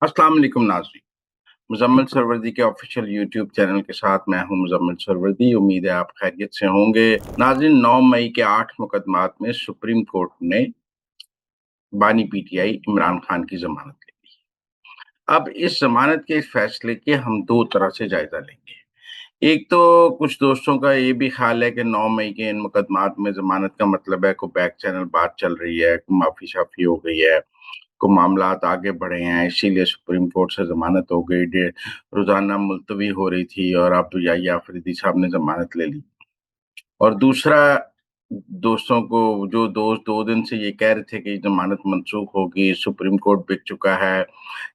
अस्सलाम वालेकुम नाज़रीन। मुज़म्मिल सरवरदी के ऑफ़िशियल यूट्यूब चैनल के साथ मैं हूँ मुज़म्मिल सरवरदी। उम्मीद है आप खैरियत से होंगे। नाज़रीन, 9 मई के 8 मुकदमात में सुप्रीम कोर्ट ने बानी पीटीआई इमरान खान की ज़मानत ले ली। अब इस ज़मानत के इस फ़ैसले के हम 2 तरह से जायज़ा लेंगे। एक तो कुछ दोस्तों का ये भी ख़्याल है कि 9 मई के इन मुकदमात में ज़मानत का मतलब है कोई बैक चैनल बात चल रही है, कोई माफ़ी-शाफ़ी हो गई है, को मामलात आगे बढ़े हैं, इसीलिए सुप्रीम कोर्ट से ज़मानत हो गई। रोज़ाना मुलतवी हो रही थी और अब याहिया अफरीदी साहब ने ज़मानत ले ली। और दूसरा, दोस्तों को जो दोस्त 2 दिन से ये कह रहे थे कि ज़मानत मनसूख होगी, सुप्रीम कोर्ट बिक चुका है,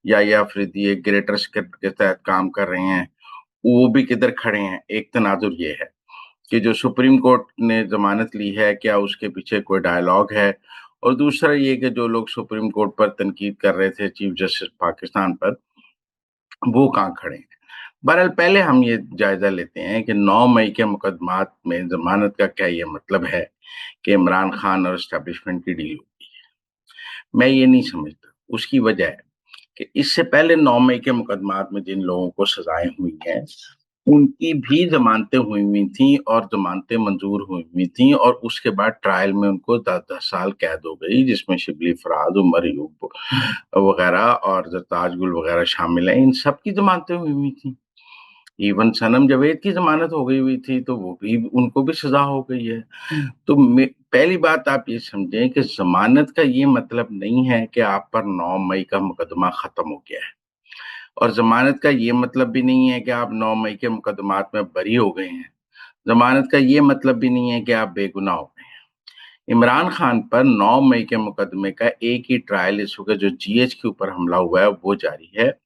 याहिया अफरीदी एक ग्रेटर स्क्रिप्ट के तहत काम कर रहे हैं, वो भी किधर खड़े हैं। एक तनाज़ुर ये है कि जो सुप्रीम कोर्ट ने ज़मानत ली है, क्या उसके पीछे कोई डायलॉग है? और दूसरा ये कि जो लोग सुप्रीम कोर्ट पर तनकीद कर रहे थे चीफ जस्टिस पाकिस्तान पर, वो कहाँ खड़े हैं? बहरहाल पहले हम ये जायज़ा लेते हैं कि 9 मई के मुकदमात में ज़मानत का क्या ये मतलब है कि इमरान खान और एस्टेब्लिशमेंट की डील होगी? मैं ये नहीं समझता। उसकी वजह है कि इससे पहले 9 मई के मुकदमात में जिन लोगों को सज़ाएँ हुई हैं, उनकी भी ज़मानतें हुई हुई थीं और ज़मानतें मंज़ूर हुई हुई थीं और उसके बाद ट्रायल में उनको 10-10 साल कैद हो गई, जिसमें शिबली फराज, उमर अयूब वग़ैरह और ज़रताज गुल वग़ैरह शामिल हैं। इन सब की ज़मानतें हुई हुई थीं। इवन सनम जावेद की ज़मानत हो गई हुई थी, तो वो भी उनको भी सज़ा हो गई है। तो मे पहली बात आप ये समझें कि ज़मानत का ये मतलब नहीं है कि आप पर 9 मई का मुकदमा ख़त्म हो गया है। और ज़मानत का ये मतलब भी नहीं है कि आप 9 मई के मुकदमात में बरी हो गए हैं। ज़मानत का ये मतलब भी नहीं है कि आप बेगुनाह हो गए हैं। इमरान खान पर 9 मई के मुकदमे का एक ही ट्रायल इस वक़्त जो जीएच के ऊपर हमला हुआ है, वो जारी है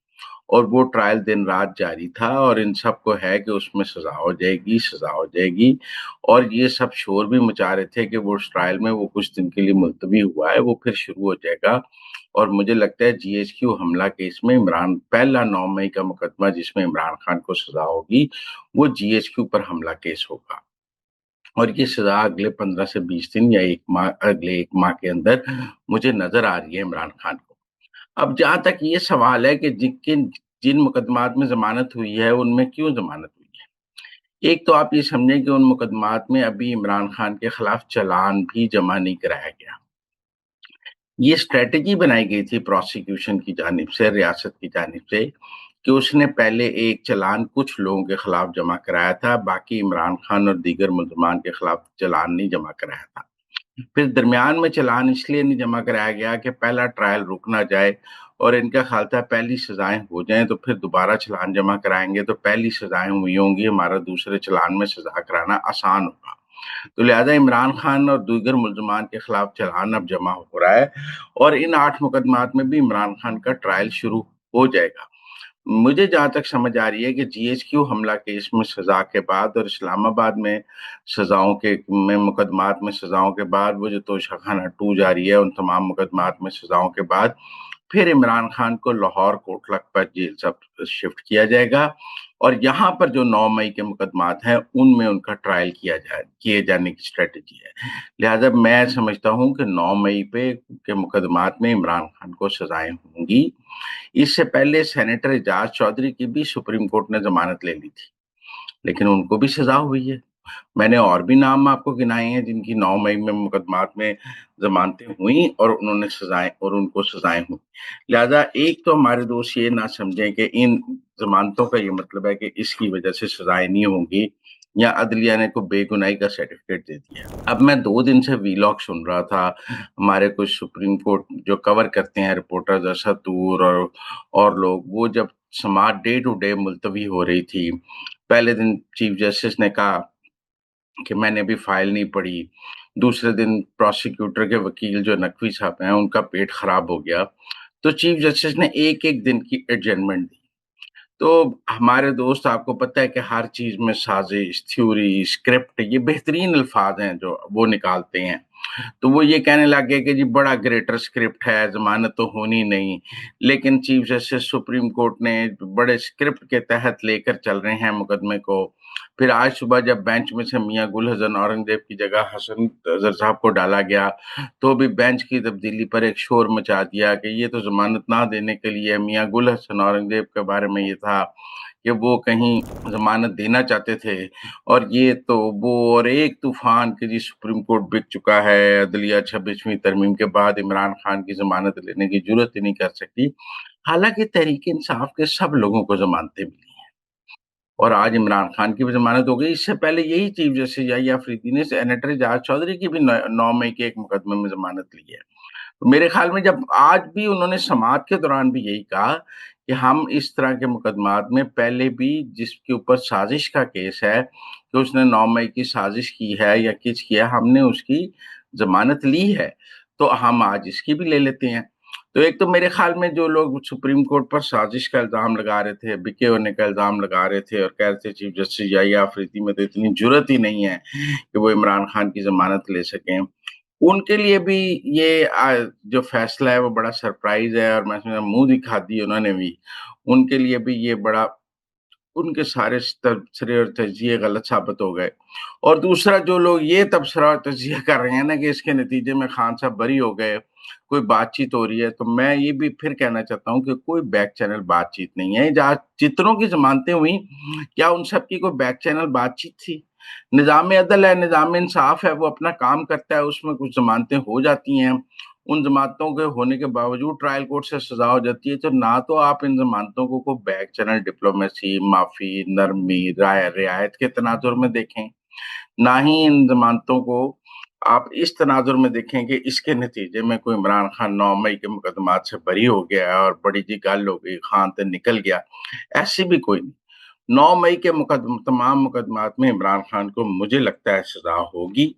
और वो ट्रायल दिन-रात जारी था और इन सबको है कि उसमें सज़ा हो जाएगी, सज़ा हो जाएगी। और ये सब शोर भी मचा रहे थे कि वो उस ट्रायल में वो कुछ दिन के लिए मुलतवी हुआ है, वो फिर शुरू हो जाएगा। और मुझे लगता है जीएचक्यू हमला केस में इमरान पहला 9 मई का मुकदमा जिसमें इमरान खान को सज़ा होगी, वो जीएचक्यू पर हमला केस होगा। और ये सज़ा अगले 15 से 20 दिन या 1 माह, अगले 1 माह के अंदर मुझे नज़र आ रही है इमरान खान को। अब जहाँ तक ये सवाल है कि जिन मुकदमात में ज़मानत हुई है, उनमें क्यों ज़मानत हुई है? एक तो आप ये समझें कि उन मुकदमात में अभी इमरान खान के खिलाफ चालान भी जमा नहीं कराया गया। ये स्ट्रैटेजी बनाई गई थी प्रोसिक्यूशन की जानिब से, रियासत की जानिब से, कि उसने पहले एक चालान कुछ लोगों के खिलाफ जमा कराया था, बाकी इमरान खान और दीगर मुल्ज़मान के खिलाफ चालान नहीं जमा कराया था। फिर दरमियान में चालान इसलिए नहीं जमा कराया गया कि पहला ट्रायल रुक ना जाए और इनका ख्याल था पहली सज़ाएँ हो जाएँ तो फिर दोबारा चालान जमा कराएँगे तो पहली सज़ाएँ हुई होंगी, हमारा दूसरे चालान में सज़ा कराना आसान होगा। तो लिहाज़ा इमरान खान और दीगर मुल्ज़मान के खिलाफ चालान अब जमा हो रहा है और इन 8 मुकदमात में भी इमरान खान का ट्रायल शुरू हो जाएगा। मुझे जहाँ तक समझ आ रही है कि जीएचक्यू हमला केस में सज़ा के बाद और इस्लामाबाद में सज़ाओं के में मुकदमात में सज़ाओं के बाद वो जो तोशाखाना 2 जारी है, उन तमाम मुकदमात में सज़ाओं के बाद फिर इमरान खान को लाहौर कोटला पर जेल सब शिफ्ट किया जाएगा और यहाँ पर जो 9 मई के मुकदमात हैं, उनमें उनका ट्रायल किए जाने की स्ट्रैटेजी है। लिहाज़ा मैं समझता हूँ कि 9 मई पे के मुकदमात में इमरान खान को सज़ाएँ होंगी। इससे पहले सेनेटर एजाज चौधरी की भी सुप्रीम कोर्ट ने ज़मानत ले ली थी, लेकिन उनको भी सज़ा हुई है। मैंने और भी नाम आपको गिनाए हैं जिनकी 9 मई में मुकदमात में ज़मानतें हुई और उनको सज़ाएँ हुई। लिहाज़ा एक तो हमारे दोस्त ये ना समझें कि इन ज़मानतों का ये मतलब है कि इसकी वज़ह से सज़ाएँ नहीं होंगी या अदलिया ने को बेगुनाही का सर्टिफ़िकेट दे दिया। अब मैं 2 दिन से वीलॉग सुन रहा था, हमारे कुछ सुप्रीम कोर्ट जो कवर करते हैं रिपोर्टर्स असद दूर और लोग, वो जब समाअत डे टू डे मुलतवी हो रही थी, पहले दिन चीफ जस्टिस ने कहा कि मैंने अभी फाइल नहीं पढ़ी। दूसरे दिन प्रोसिक्यूटर के वकील जो नकवी साहब हैं, उनका पेट खराब हो गया। तो चीफ जस्टिस ने एक-एक दिन की एडजर्नमेंट दी। तो हमारे दोस्त, आपको पता है कि हर चीज़ में साज़िश, थ्योरी, स्क्रिप्ट, ये बेहतरीन अल्फ़ाज़ हैं जो वो निकालते हैं। तो वो ये कहने लग गए कि जी बड़ा ग्रेटर स्क्रिप्ट है, ज़मानत तो होनी नहीं। लेकिन चीफ जस्टिस सुप्रीम कोर्ट ने बड़े स्क्रिप्ट के तहत लेकर चल रहे हैं मुकदमे को। फिर आज सुबह जब बेंच में से मियाँ गुल हसन औरंगज़ेब की जगह हसन अज़हर साहब को डाला गया, तो भी बेंच की तब्दीली पर एक शोर मचा दिया कि ये तो ज़मानत ना देने के लिए मियाँ गुल हसन औरंगज़ेब के बारे में ये था कि वो कहीं ज़मानत देना चाहते थे और ये तो वो और एक तूफ़ान कि जी सुप्रीम कोर्ट बिक चुका है, अदलिया 26वीं तरमीम के बाद इमरान खान की ज़मानत लेने की ज़रूरत ही नहीं कर सकती। हालाँकि तहरीक-ए-इंसाफ के सब लोगों को ज़मानतें मिली हैं और आज इमरान खान की भी ज़मानत हो गई। इससे पहले यही चीफ जस्टिस याहिया अफरीदी ने सेनेटर एजाज चौधरी की भी 9 मई के एक मुकदमे में ज़मानत ली है। तो मेरे ख़्याल में जब आज भी उन्होंने समाअत के दौरान भी यही कहा कि हम इस तरह के मुकदमात में पहले भी जिसके ऊपर साज़िश का केस है, कि उसने 9 मई की साज़िश की है या कुछ किया, हमने उसकी ज़मानत ली है, तो हम आज इसकी भी ले लेते हैं। तो एक तो मेरे ख़्याल में जो लोग सुप्रीम कोर्ट पर साज़िश का इल्ज़ाम लगा रहे थे, बिके होने का इल्ज़ाम लगा रहे थे और कह रहे थे चीफ जस्टिस याहिया अफरीदी में तो इतनी जुर्रत ही नहीं है कि वो इमरान खान की ज़मानत ले सकें। उनके लिए भी ये जो फ़ैसला है वो बड़ा सरप्राइज़ है और मैं समझता हूँ मुँह दिखा दी उन्होंने भी। उनके लिए भी ये बड़ा उनके सारे तबसरे और तजिए गलत साबित हो गए। और दूसरा जो लोग ये तबसरा और तजिया कर रहे हैं ना कि इसके नतीजे में खान साहब बरी हो गए, कोई बातचीत हो रही है, तो मैं ये भी फिर कहना चाहता हूँ कि कोई बैक चैनल बातचीत नहीं है। जहाँ जितनों की ज़मानतें हुई, क्या उन सब की कोई बैक चैनल बातचीत थी? निज़ाम-ए-अदल है, निज़ाम-ए-इंसाफ़ है, वो अपना काम करता है, उसमें कुछ ज़मानतें हो जाती हैं। उन ज़मानतों के होने के बावजूद ट्रायल कोर्ट से सज़ा हो जाती है, तो ना तो आप इन ज़मानतों को बैक चैनल डिप्लोमेसी, माफ़ी, नरमी, रियायत के तनाज़ुर में देखें, ना ही इन ज़मानतों को आप इस तनाज़ुर में देखें कि इसके नतीजे में कोई इमरान खान 9 मई के मुकदमात से बरी हो गया है और बड़ी जी गल हो गई, खान ते निकल गया, ऐसी भी कोई नहीं। 9 मई के तमाम मुकदमात में इमरान खान को मुझे लगता है सज़ा होगी।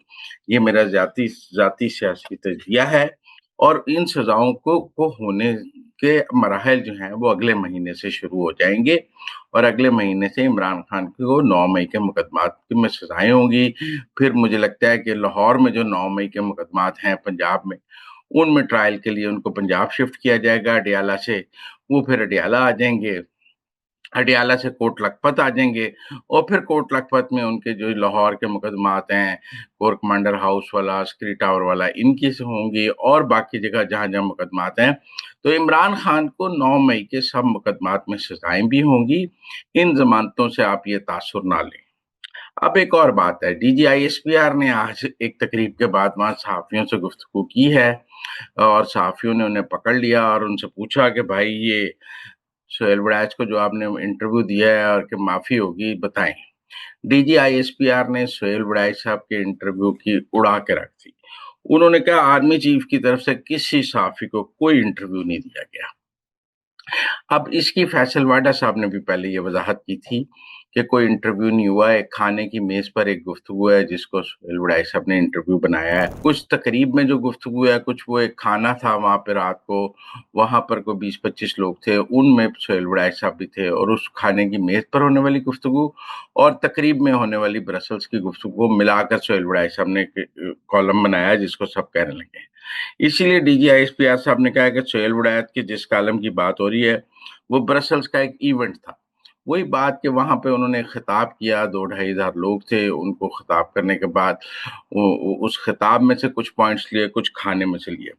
ये मेरा ज़ाती सियासी तज़किया है और इन सज़ाओं को होने के मराहिल जो हैं वो अगले महीने से शुरू हो जाएँगे और अगले महीने से इमरान खान को 9 मई के मुकदमात में सज़ाएँ होंगी। फिर मुझे लगता है कि लाहौर में जो 9 मई के मुकदमात हैं पंजाब में, उनमें ट्रायल के लिए उनको पंजाब शिफ्ट किया जाएगा अडयाला से। वो फिर अडयाला आ जाएँगे अडयाला से कोट लखपत आ जाएँगे और फिर कोट लखपत में उनके जो लाहौर के मुकदमात हैं, कोर कमांडर हाउस वाला, स्क्री टावर वाला, इनकी से होंगी और बाकी जगह जहाँ-जहाँ मुकदमात हैं। तो इमरान खान को 9 मई के सब मुकदमात में सज़ाएँ भी होंगी। इन ज़मानतों से आप ये तासुर ना लें। अब एक और बात है, डीजीआईएसपीआर ने आज एक तकरीब के बाद वहाँ सहाफ़ियों से गुफ्तगू की है और सहाफ़ियों ने उन्हें पकड़ लिया और उनसे पूछा कि भाई ये सोहेल बड़ैच को जो आपने इंटरव्यू दिया है और कि माफ़ी होगी बताएँ। डीजीआईएसपीआर ने सोहेल बड़ैच साहब के इंटरव्यू की उड़ा के रख दी। उन्होंने कहा आर्मी चीफ की तरफ से किसी सहाफ़ी को कोई इंटरव्यू नहीं दिया गया। अब इसकी फैसल वाडा साहब ने भी पहले ये वज़ाहत की थी कि कोई इंटरव्यू नहीं हुआ है, खाने की मेज़ पर एक गुफ्तगू है जिसको सोहेल बड़ैच साहब ने इंटरव्यू बनाया है। कुछ तकरीब में जो गुफ्तगू है, कुछ वो एक खाना था वहाँ पे रात को, वहाँ पर कोई 20-25 लोग थे, उनमें सोहेल बड़ैच साहब भी थे और उस खाने की मेज़ पर होने वाली गुफ्तगू और तकरीब में होने वाली ब्रसेल्स की गुफ्तगू को मिलाकर सोहेल बड़ैच साहब ने एक कॉलम बनाया जिसको सब कहने लगे। इसीलिए डीजीआईएसपीआर साहब ने कहा कि सोहेल बड़ैच की जिस कॉलम की बात हो रही है, वो ब्रसेल्स का एक इवेंट था। वही बात कि वहाँ पे उन्होंने खिताब किया, 2 ढाई हज़ार लोग थे, उनको खिताब करने के बाद उ उस खिताब में से कुछ पॉइंट्स लिए, कुछ खाने में से लिए।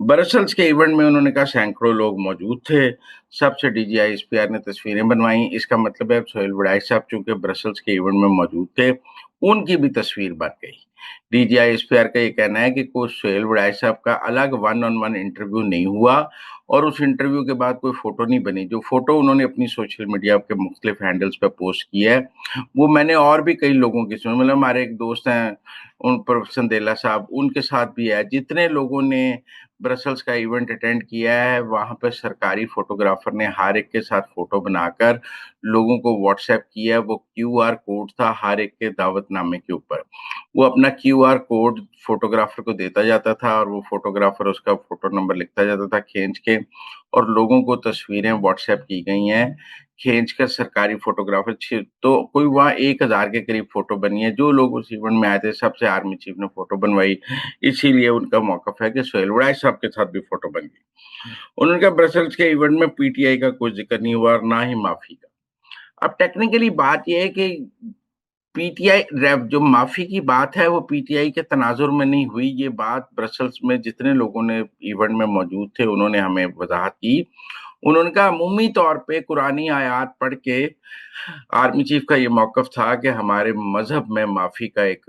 ब्रसेल्स के इवेंट में उन्होंने कहा सैकड़ों लोग मौजूद थे, सबसे डीजीआईएसपीआर ने तस्वीरें बनवाई। इसका मतलब है सोहेल बड़ैच साहब चूँकि ब्रसेल्स के इवेंट में मौजूद थे, उनकी भी तस्वीर बन गई। डीजीआईएसपीआर का ये कहना है कि कोई सोहेल बड़ैच साहब का अलग वन ऑन वन इंटरव्यू नहीं हुआ और उस इंटरव्यू के बाद कोई फ़ोटो नहीं बनी। जो फ़ोटो उन्होंने अपनी सोशल मीडिया के मुख्तलिफ हैंडल्स पे पोस्ट की है, वो मैंने और भी कई लोगों की सुनी मतलब हमारे एक दोस्त हैं, उन प्रोफ़ेसर संदेला साहब, उनके साथ भी है। जितने लोगों ने ब्रसेल्स का इवेंट अटेंड किया है, वहाँ पे सरकारी फ़ोटोग्राफ़र ने हर एक के साथ फ़ोटो बनाकर लोगों को व्हाट्सएप किया है। वो क्यूआर कोड था हर एक के दावतनामे के ऊपर। वो अपना क्यूआर कोड फ़ोटोग्राफ़र को देता जाता था और वो फ़ोटोग्राफ़र उसका फ़ोटो नंबर लिखता जाता था खींच के, और लोगों को तस्वीरें व्हाट्सएप की गई हैं, खींचकर सरकारी फ़ोटोग्राफ़र छ तो कोई वहाँ 1000 के करीब फ़ोटो बनी है। जो लोग उस इवेंट में आए थे, सबसे आर्मी चीफ़ ने फ़ोटो बनवाई, इसीलिए उनका मौक़िफ़ है कि सोहेल वड़ाई साहब के साथ भी फ़ोटो बन गई। उन्होंने कहा ब्रसेल्स के इवेंट में पीटीआई का कोई ज़िक्र नहीं हुआ और ना ही माफ़ी का। अब टेक्निकली बात ये है कि पीटीआई रैप जो माफ़ी की बात है, वो पीटीआई के तनाज़ुर में नहीं हुई, ये बात ब्रसेल्स में जितने लोगों ने इवेंट में मौजूद थे, उन्होंने हमें वज़ाहत की। उन्होंने कहा अमूमी तौर पे कुरानी आयात पढ़ के आर्मी चीफ का ये मौक़िफ़ था कि हमारे मज़हब में माफ़ी का एक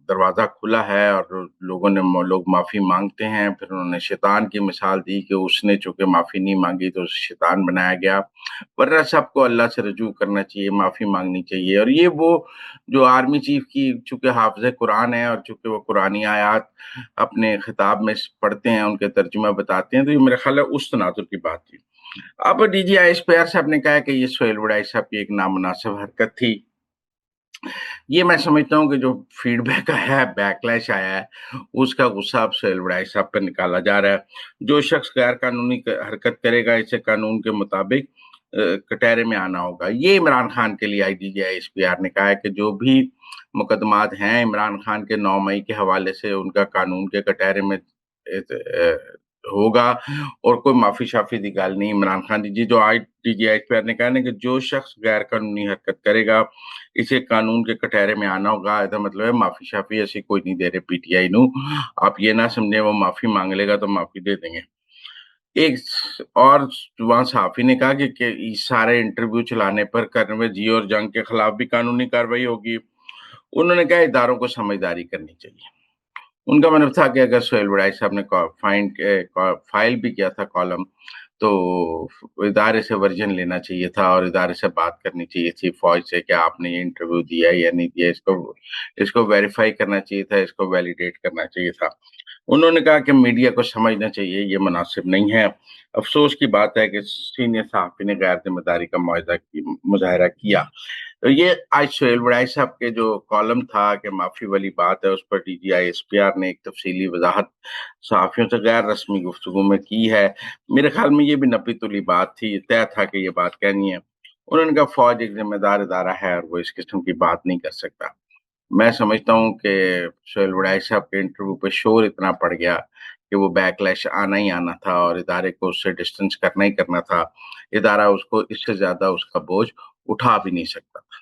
दरवाज़ा खुला है और लोग माफ़ी माँगते हैं। फिर उन्होंने शैतान की मिसाल दी कि उसने चूँकि माफ़ी नहीं माँगी तो शैतान बनाया गया। वरना सबको अल्लाह से रुजू करना चाहिए, माफ़ी माँगनी चाहिए, और ये वो जो आर्मी चीफ की चूँकि हाफ़िज़ कुरान है और चूँकि वो कुरानी आयात अपने खिताब में पढ़ते हैं, उनके तर्जुमा बताते हैं, तो ये मेरा ख़्याल है उस तनाज़ुर की बात थी। अब डीजीआईएसपीआर साहब ने कहा कि ये सोहेल वड़ाई साहब की एक नामुनासिब हरकत थी। ये मैं समझता हूँ कि जो फीडबैक आया है, बैकलैश आया है, उसका गुस्सा अब सोहेल वड़ाई साहब पे निकाला जा रहा है। जो शख्स गैर कानूनी हरकत करेगा, इसे कानून के मुताबिक कटहरे में आना होगा। ये इमरान खान के लिए आईजीआईएसपीआर ने कहा है कि जो भी मुकदमात हैं इमरान खान के 9 मई के हवाले से, उनका कानून के कटहरे में होगा, और कोई माफ़ी-शाफ़ी की गल नहीं। इमरान खान जी जो आज डीजीआईएसपीआर ने कहा ना कि जो शख्स गैर कानूनी हरकत करेगा, इसे कानून के कटहरे में आना होगा। ਇਹਦਾ मतलब है माफ़ी-शाफ़ी ਅਸੀਂ कोई नहीं दे रहे पीटीआई ਨੂੰ। आप ये ना समझें वो माफ़ी माँग लेगा तो माफ़ी दे देंगे। एक और वहाँ सहाफ़ी ने कहा कि इस सारे इंटरव्यू चलाने पर कर्नवे जी और जंग के खिलाफ भी कानूनी कार्रवाई होगी। उन्होंने कहा इदारों को समझदारी करनी चाहिए। उनका मतलब था कि अगर सोहेल वड़ाई साहब ने फाइल भी किया था कॉलम, तो इदारे से वर्जन लेना चाहिए था और इदारे से बात करनी चाहिए थी फ़ौज से कि आपने ये इंटरव्यू दिया है या नहीं दिया, इसको इसको वेरीफ़ाई करना चाहिए था, इसको वैलिडेट करना चाहिए था। उन्होंने कहा कि मीडिया को समझना चाहिए ये मुनासिब नहीं है। अफ़सोस की बात है कि सीनियर सहाफ़ी ने गैर ज़िम्मेदारी का मुज़ाहिरा किया। तो ये आज सोहेल वड़ाई साहब के जो कॉलम था कि माफ़ी वाली बात है, उस पर डीजीआईएसपीआर ने एक तफ़सीली वज़ाहत सहाफ़ियों से गैर रस्मी गुफ्तगू में की है। मेरे ख़्याल में ये भी नपी-तुली बात थी, तय था कि ये बात कहनी है। उन्होंने कहा फ़ौज एक ज़िम्मेदार इदारा है और वो इस किस्म की बात नहीं कर सकता। मैं समझता हूँ कि सोहेल वड़ाई साहब के इंटरव्यू पे शोर इतना पड़ गया कि वो बैकलैश आना ही आना था और इदारे को उससे डिस्टेंस करना ही करना था। इदारा उसको इससे ज़्यादा उसका बोझ उठा भी नहीं सकता था।